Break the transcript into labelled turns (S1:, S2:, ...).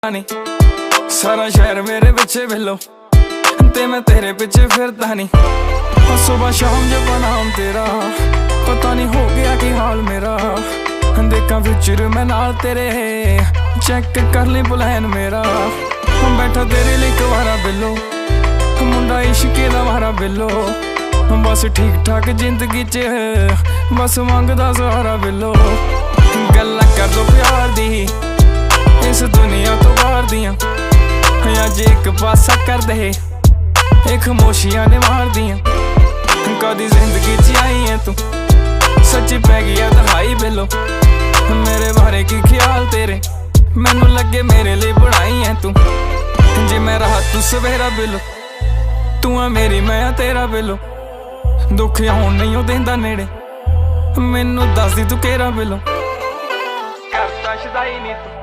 S1: नहीं सारा शहर मेरे पीछे वेलो ते मैं तेरे पीछे फिरदा नहीं। सुबह शाम जब नाम तेरा पता नहीं हो गया कि हाल मेरा। देखा फ्यूचर मैं नाल तेरे चेक कर ली प्लान मेरा। बैठा तेरे लिए कवारा बिलो मुंडा इश्के दा मारा बिलो। बस ठीक ठाक जिंदगी च बस मंगदा सहारा बिलो। गल्लां कर दो प्यार दी इस दुनिया तो बाहर दियां अज एक पासा कर दे एक खामोशियां ने मार दियां। कदी जिंदगी च आई है तू सच्ची पै गया दहाई बिलो। मेरे बारे की ख्याल तेरे मैनू लगे मेरे लिए बनाई है तू। जे मैं रहा तू सवेरा बिलो तू है मेरी मैं तेरा बिलो। दुख आउण नहीं ओ देंदा नेड़े मैनू दस दी तू केरा बिलो। करता शदाई नी तू।